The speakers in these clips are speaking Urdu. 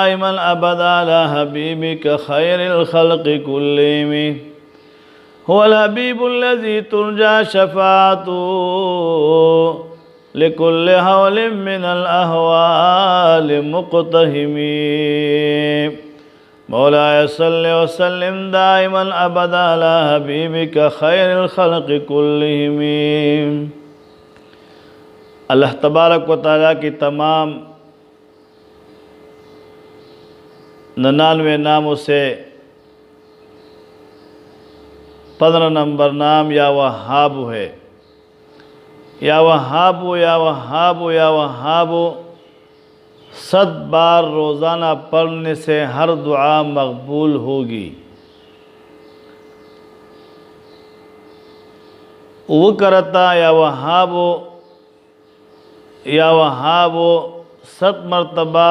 دائما أبدا على حبيبك خير الخلق كلهم هو الحبيب الذي ترجى شفاعته لكل هول من الأهوال مقتهم مولاي صل وسلم دائما أبدا على حبيبك خير الخلق كلهم۔ اللہ تبارک و تعالیٰ کی تمام 99 ناموں سے 15 نمبر نام یا وہاب ہے۔ یا وہاب یا وہاب یا وہاب 100 بار روزانہ پڑھنے سے ہر دعا مقبول ہوگی۔ وہ کرتا یا وہاب 100 مرتبہ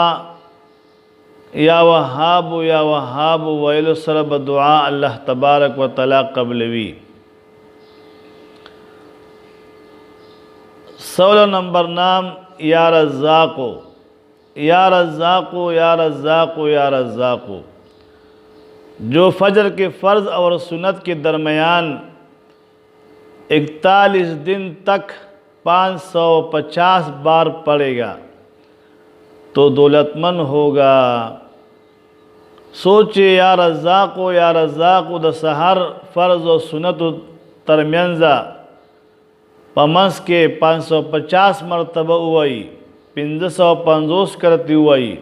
یا وہاب ویلو سرب دعا اللہ تبارک و تعالیٰ قبلوی۔ 16 نمبر نام یا رزاقو یا رزاقو یا رزاقو یا رزاقو، جو فجر کے فرض اور سنت کے درمیان 41 دن تک 550 بار پڑھے گا تو دولت مند ہوگا۔ سوچے یا رزاقو دا سحر فرض و سنت ترمینزا پمنس کے 550 مرتبہ ہوئی 550 کرتی ہوئی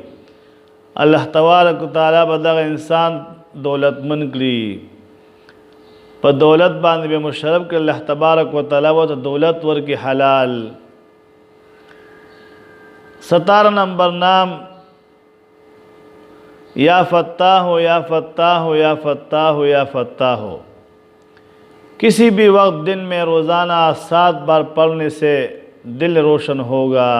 اللہ تبارک و تعالیٰ بدغ انسان دولت مند کری پر دولت باندھ بے مشرب کے اللہ تبارک و تعالیٰ و دولت ور کی حلال۔ 17 نمبر نام یا فتاح یا فتاح یا فتاح یا فتاح، کسی بھی وقت دن میں روزانہ 7 بار پڑھنے سے دل روشن ہوگا۔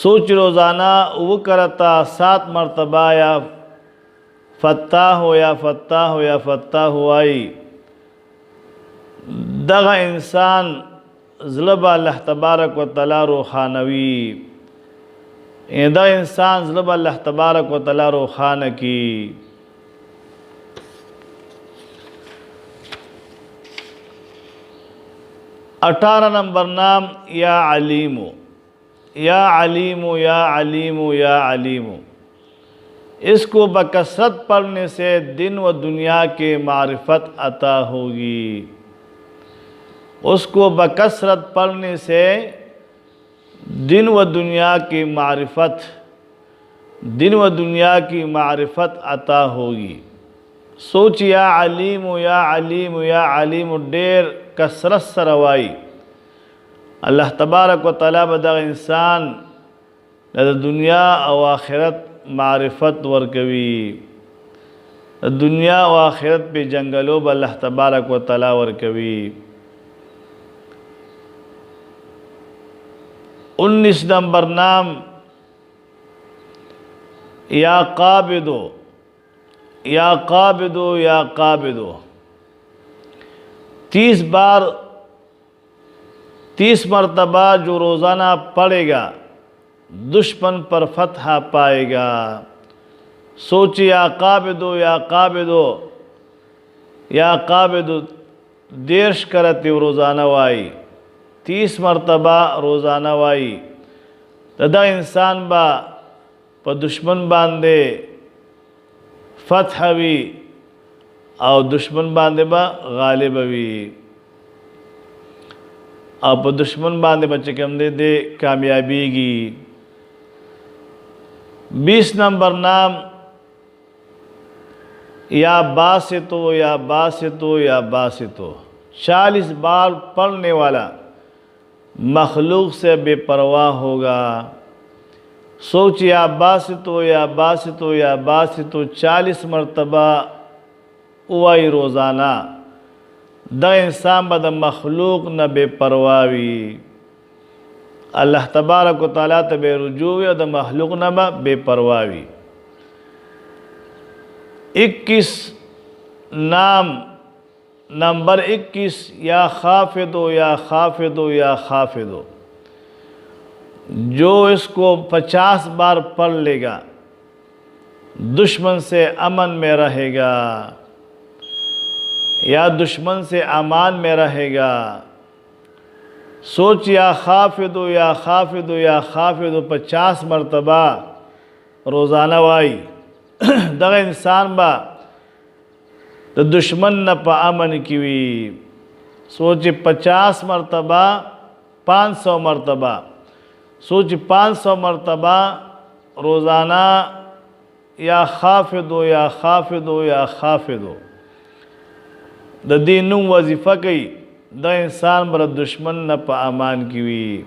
سوچ روزانہ وہ کرتا 7 مرتبہ یا فتاح یا فتاح یا فتاح آئی دغا انسان ظلب اللہ تبارک و تعالیٰ روحانوی، دا انسان ظلب اللہ تبارک و تعالیٰ روحان کی۔ 18 نمبر نام یا علیمو یا علیمو یا علیمو یا علیمو، اس کو بکثرت پڑھنے سے دن و دنیا کے معرفت عطا ہوگی۔ اس کو بکثرت پڑھنے سے دن و دنیا کی معرفت عطا ہوگی۔ سوچ یا علیم یا علیم یا علیم دیر کثرت سروائی اللہ تبارک و تعالیٰ بدغ انسان لدى دنیا و آخرت معرفت ورکوی، دنیا و آخرت پہ جنگلو با اللہ تبارک و تعالیٰ ورکوی۔ 19 نمبر نام یا قابدو یا قابدو یا قابدو، 30 مرتبہ جو روزانہ پڑھے گا دشمن پر فتح پائے گا۔ سوچی یا قابدو یا قابدو یا قابدو دیرش کرتی روزانہ وائی 30 مرتبہ روزانہ وائی تدا انسان با پا دشمن باندے فتح وی او دشمن باندے با غالب وی او پا دشمن باندے با چکم دے کامیابی گی۔ 20 نمبر نام یا باسطو یا باسطو یا باسطو، 40 بار پڑھنے والا مخلوق سے بے پرواہ ہوگا۔ سوچ یا باسطو یا باسطو یا باسطو 40 مرتبہ اوائی روزانہ دا انسان با دا مخلوق نہ بے پرواہی اللہ تبارک و تعالیٰ تبے رجوع دا مخلوق نہ بے پرواہی۔ 21 نام نمبر 21 یا خافدو یا خافدو یا خافدو، جو اس کو 50 بار پڑھ لے گا دشمن سے امن میں رہے گا یا دشمن سے امان میں رہے گا۔ سوچ یا خافدو یا خافدو یا خافدو 50 مرتبہ روزانہ وائی دغه انسان با د دشمن نہ پا امن کیوی۔ سوچ 50 مرتبہ 500 مرتبہ، سوچ 500 مرتبہ روزانہ یا خافدو یا خافدو یا خافدو د دینو وظیفہ کئی دا انسان بر دشمن نہ پا امان کیوی۔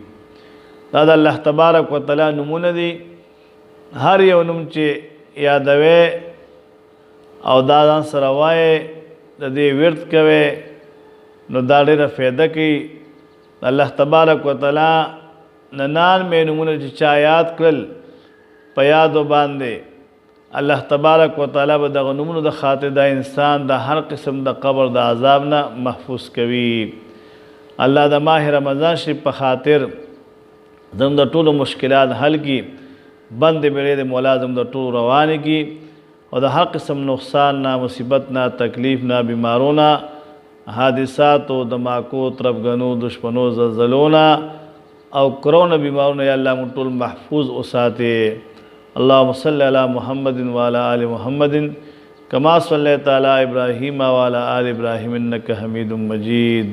دا اللہ تبارک و تعالی نمونه دی، ہر یو نوم چې یادوي او دا ځان سره وایي د دې ورد کوي نو دا ډېره فایده کوي۔ الله تبارک و تعالی 99 نومونه چې چا یاد کړل په یادو باندې الله تبارک و تعالی به دغه نومونو د خاطر دا انسان د هر قسم د قبر د عذاب نه محفوظ کوي۔ الله د ماه رمضان شریف په خاطر زموږ د ټولو مشکلات حل کی، بند بیړې د مولا زموږ د ټولو روانې کی او د هر قسم نقصان نه، مصیبت نه، تکلیف نه، بیمارو نه، حادثاتو، دماکو، طرفګنو، دشمنو، زلزلو نه او کرونا بیمارو نه یا الله موږ ټول محفوظ وساتې۔ اللهم صل علی محمد وعلى آل محمد کما صلیت علی ابراہیم وعلى آل ابراہیم انک حمید مجید۔